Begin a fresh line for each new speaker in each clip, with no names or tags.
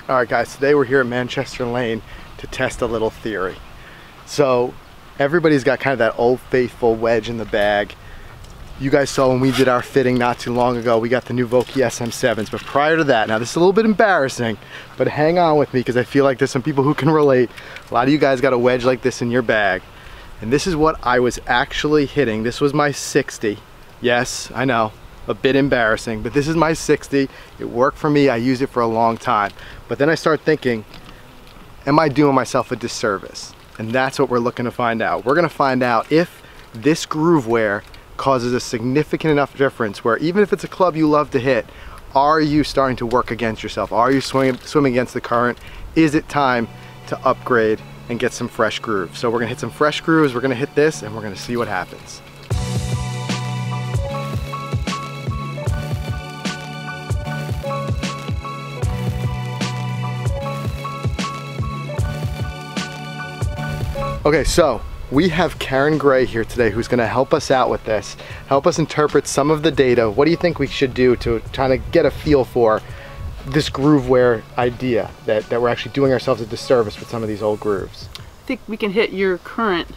All right guys, today we're here at Manchester Lane to test a little theory. So everybody's got kind of that old faithful wedge in the bag. You guys saw when we did our fitting not too long ago, we got the new Vokey SM7s, but prior to that, now this is a little bit embarrassing, but hang on with me because I feel like there's some people who can relate. A lot of you guys got a wedge like this in your bag, and this is what I was actually hitting. This was my 60. Yes, I know, a bit embarrassing, but this is my 60. It worked for me, I used it for a long time. But then I start thinking, am I doing myself a disservice? And that's what we're looking to find out. We're gonna find out if this groove wear causes a significant enough difference where even if it's a club you love to hit, are you starting to work against yourself? Are you swimming against the current? Is it time to upgrade and get some fresh grooves? So we're gonna hit some fresh grooves, we're gonna hit this, and we're gonna see what happens. Okay, so we have Karen Gray here today who's going to help us out with this, help us interpret some of the data. What do you think we should do to try to get a feel for this groove wear idea that we're actually doing ourselves a disservice with some of these old grooves?
I think we can hit your current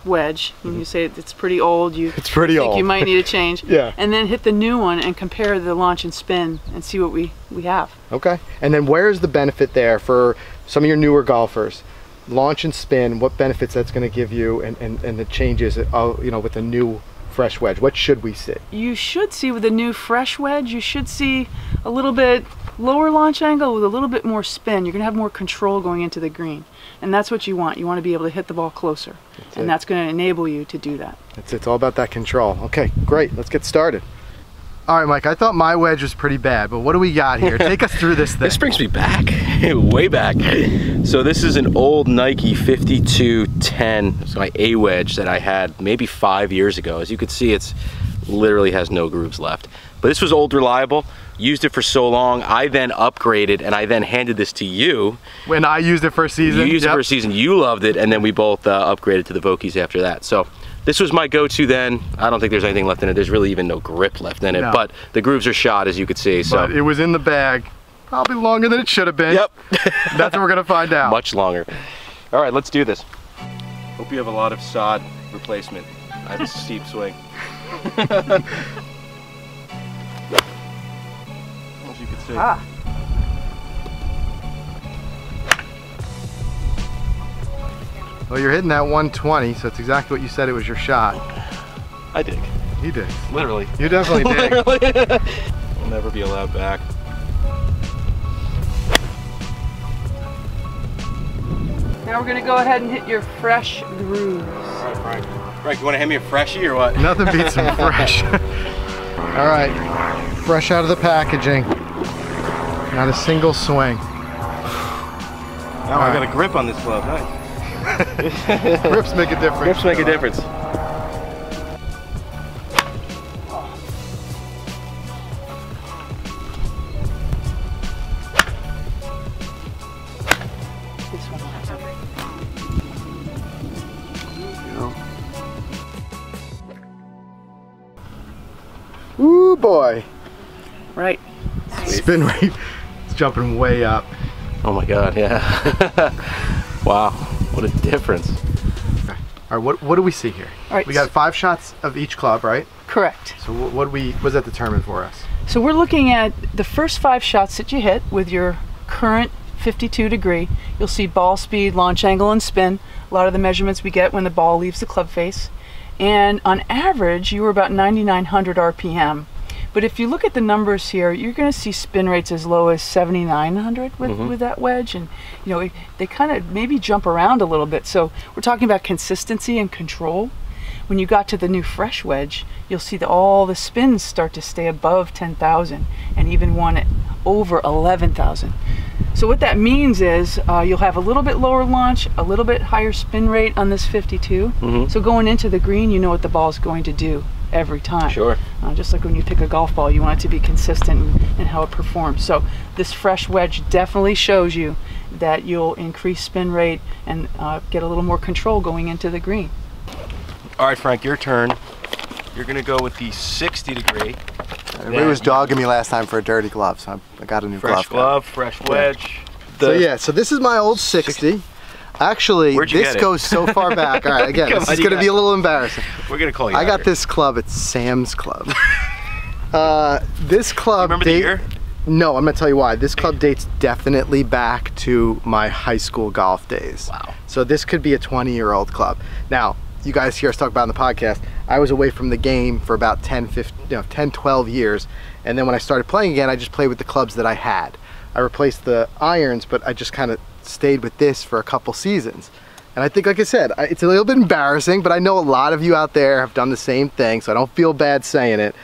wedge when you say it's pretty old.
It's pretty old.
You might need a change.
Yeah.
And then hit the new one and compare the launch and spin and see what we have.
Okay. And then where's the benefit there for some of your newer golfers? Launch and spin, what benefits that's going to give you, and the changes, you know, with the new fresh wedge. What should we see? You
should see with the new fresh wedge, you should see a little bit lower launch angle with a little bit more spin. You're going to have more control going into the green, and that's what you want. You want to be able to hit the ball closer, and that's going to enable you to do that. It's all about that control. Okay, great. Let's get started. All right, Mike, I thought my wedge was pretty bad, but what do we got here? Take us through this thing.
This brings me back, way back. So this is an old Nike 5210. It's my A wedge that I had maybe 5 years ago. As you can see, it's literally has no grooves left. But this was old reliable. Used it for so long. I then upgraded and I then handed this to you.
When I used it for a season.
You used it for a season. You loved it, and then we both upgraded to the Vokeys after that. So this was my go-to then. I don't think there's anything left in it. There's really even no grip left in it, but the grooves are shot, as you could see. So
but it was in the bag, probably longer than it should have been. Yep. That's what we're gonna find out.
Much longer. All right, let's do this. Hope you have a lot of sod replacement. I have a steep swing. As you can see.
Ah.
Well, you're hitting that 120, so it's exactly what you said it was your shot.
I dig.
You did.
Literally.
You definitely did.
Literally. We'll never be allowed back.
Now we're going to go ahead and hit your fresh grooves.
All right, Frank. Frank, you want to hand me a freshie or what?
Nothing beats some fresh. All right, fresh out of the packaging. Not a single swing.
Now I got a grip on this club. Nice.
Grips make a difference.
Grips make a difference.
This one has everything.
Ooh boy.
Right.
Spin rate. It's jumping way up.
Oh my God, yeah. Wow. What a difference.
Okay. All right, what do we see here?
All right,
we got 5 shots of each club, right?
Correct.
So what does that determine for us?
So we're looking at the first 5 shots that you hit with your current 52 degree. You'll see ball speed, launch angle, and spin. A lot of the measurements we get when the ball leaves the club face. And on average, you were about 9,900 RPM. But if you look at the numbers here, you're going to see spin rates as low as 7,900 with that wedge, and you know they kind of maybe jump around a little bit. So we're talking about consistency and control. When you got to the new fresh wedge, you'll see that all the spins start to stay above 10,000, and even one at over 11,000. So what that means is you'll have a little bit lower launch, a little bit higher spin rate on this 52. So going into the green, you know what the ball is going to do every time.
Sure.
Just like when you pick a golf ball, you want it to be consistent in how it performs. So this fresh wedge definitely shows you that you'll increase spin rate and get a little more control going into the green.
All right, Frank, your turn. You're gonna go with the 60 degree.
Everybody was dogging me last time for a dirty glove, so I got a new glove.
Fresh glove, fresh wedge.
So yeah, so this is my old 60. Actually, this goes so far back. All right, again, this is going to be a little embarrassing.
We're going to call you
I got this club at Sam's Club. This club...
Remember the year?
No, I'm going to tell you why. This club dates definitely back to my high school golf days.
Wow.
So this could be a 20-year-old club. Now, you guys hear us talk about in the podcast, I was away from the game for about 10, 12 years. And then when I started playing again, I just played with the clubs that I had. I replaced the irons, but I just kind of stayed with this for a couple seasons. And I think, like I said, it's a little bit embarrassing, but I know a lot of you out there have done the same thing, so I don't feel bad saying it.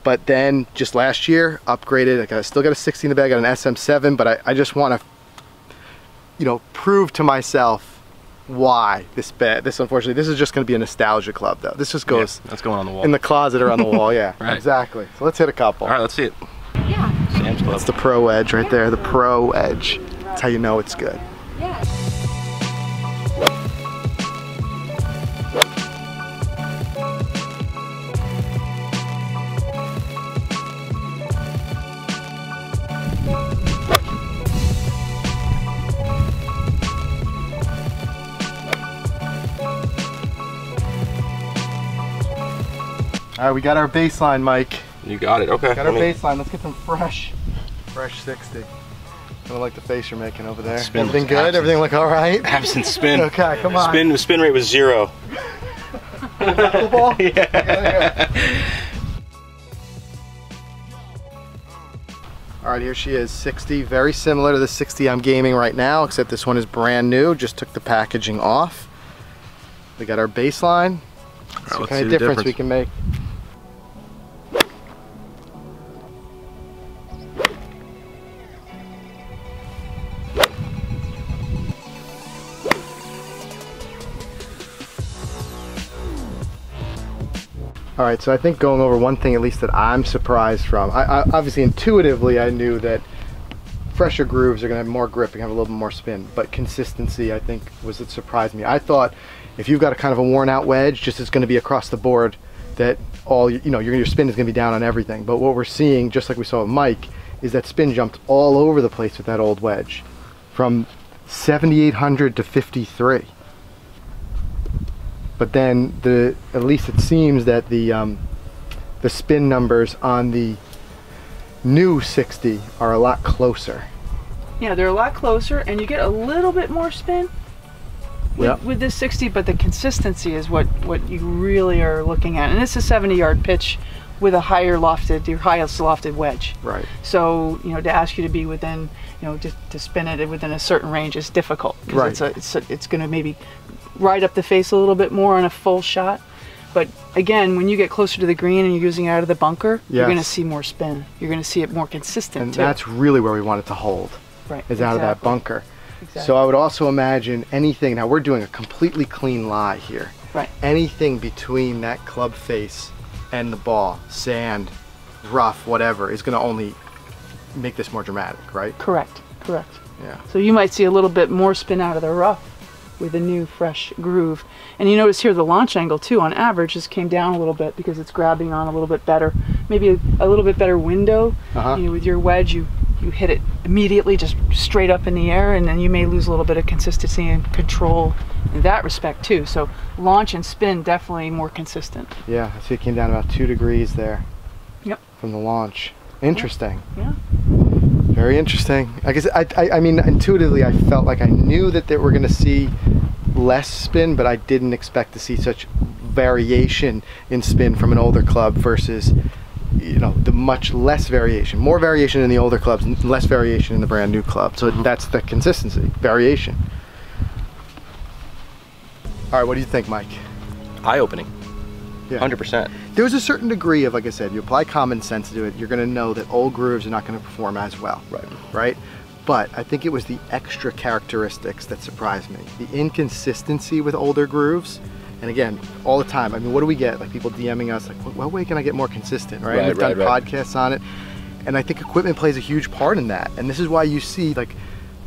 But then just last year, upgraded. I still got a 60 in the bag, I got an SM7, but I just want to, prove to myself why this unfortunately, this is just going to be a nostalgia club though. This just goes
that's going on the wall.
In the closet or on the wall, yeah.
Right.
Exactly. So let's hit a couple.
All right, let's see it.
Yeah.
Sam's Club.
That's the Pro Wedge right there, the Pro Wedge. That's how you know it's good.
Yeah.
All right, we got our baseline, Mike.
You got it, okay.
Got our baseline. Let's get some fresh 60. I don't like the face you're making over there.
Spin
Everything good?
absent.
Everything look all right?
Absent spin.
Okay, come on.
The spin rate was 0.
Ball?
Yeah.
All right, here she is, 60. Very similar to the 60 I'm gaming right now, except this one is brand new. Just took the packaging off. We got our baseline.
Right,
What kind of difference we can make. All right, so I think going over one thing at least that I'm surprised from, I obviously intuitively I knew that fresher grooves are gonna have more grip and have a little bit more spin, but consistency I think was what surprised me. I thought if you've got a kind of a worn out wedge, just it's gonna be across the board that all, your spin is gonna be down on everything. But what we're seeing, just like we saw with Mike, is that spin jumped all over the place with that old wedge from 7,800 to 53. But then at least it seems that the spin numbers on the new 60 are a lot closer.
Yeah, they're a lot closer, and you get a little bit more spin with this 60, but the consistency is what you really are looking at. And it's a 70-yard pitch with a higher lofted, your highest lofted wedge.
Right.
So, to ask you to be within, to spin it within a certain range is difficult.
Right.
It's going to maybe ride up the face a little bit more on a full shot. But again, when you get closer to the green and you're using it out of the bunker, you're going to see more spin. You're going to see it more consistent
And
too.
that's really where we want it to hold,
right,
is out of that bunker.
Exactly.
So I would also imagine anything, now we're doing a completely clean lie here.
Right.
Anything between that club face and the ball, sand, rough, whatever, is going to only make this more dramatic, right?
Correct.
Yeah.
So you might see a little bit more spin out of the rough with a new fresh groove. And you notice here the launch angle too, on average, just came down a little bit because it's grabbing on a little bit better. Maybe a little bit better window. With your wedge, you hit it immediately just straight up in the air, and then you may lose a little bit of consistency and control in that respect too. So launch and spin definitely more consistent.
Yeah, I see it came down about 2 degrees there.
Yep.
From the launch. Interesting.
Yeah.
Very interesting. I guess I mean intuitively I felt like I knew that they were going to see less spin, but I didn't expect to see such variation in spin from an older club versus the much less variation. More variation in the older clubs, less variation in the brand new club. So that's the consistency, variation. All right, what do you think, Mike?
Eye-opening.
Yeah.
100%.
There's a certain degree of, like I said, you apply common sense to it, you're going to know that old grooves are not going to perform as well. Right? But I think it was the extra characteristics that surprised me. The inconsistency with older grooves, and again, all the time, I mean, what do we get? Like people DMing us, like, what way can I get more consistent, right? And we've done podcasts on it, and I think equipment plays a huge part in that. And this is why you see, like,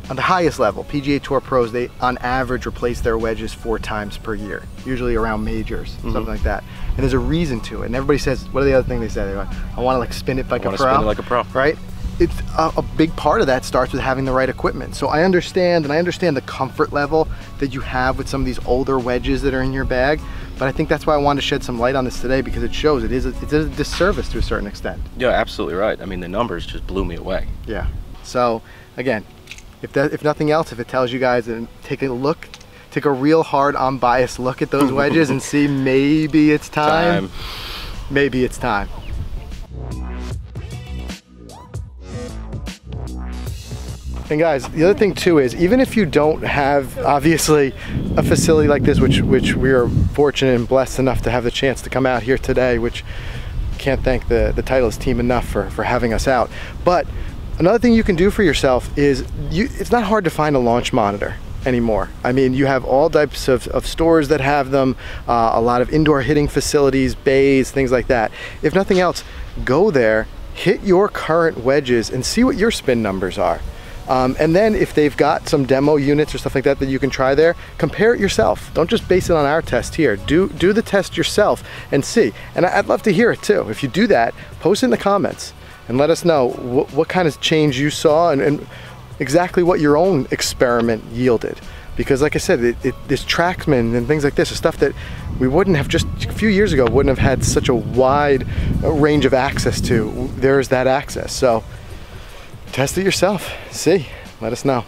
on the highest level, PGA Tour pros, they on average replace their wedges 4 times per year, usually around majors, something like that. And there's a reason to it. And everybody says, what are the other things they say? They're like, I want to like spin it like a pro.
Spin it like a pro.
Right? it's a big part of that starts with having the right equipment. So I understand, and I understand the comfort level that you have with some of these older wedges that are in your bag, but I think that's why I wanted to shed some light on this today, because it shows it's a disservice to a certain extent.
Yeah, absolutely right. I mean, the numbers just blew me away.
Yeah. So again, if nothing else, if it tells you guys, and take a real hard, unbiased look at those wedges and see maybe it's time. Maybe it's time. And guys, the other thing too is, even if you don't have, obviously, a facility like this, which we are fortunate and blessed enough to have the chance to come out here today, which can't thank the Titleist team enough for having us out. But another thing you can do for yourself is, it's not hard to find a launch monitor anymore. I mean, you have all types of stores that have them, a lot of indoor hitting facilities, bays, things like that. If nothing else, go there, hit your current wedges and see what your spin numbers are. And then if they've got some demo units or stuff like that that you can try there, compare it yourself. Don't just base it on our test here. Do the test yourself and see. And I'd love to hear it too. If you do that, post it in the comments and let us know what kind of change you saw and exactly what your own experiment yielded. Because like I said, this Trackman and things like this are stuff that we wouldn't have, just a few years ago, wouldn't have had such a wide range of access to. There's that access. So test it yourself, see, let us know.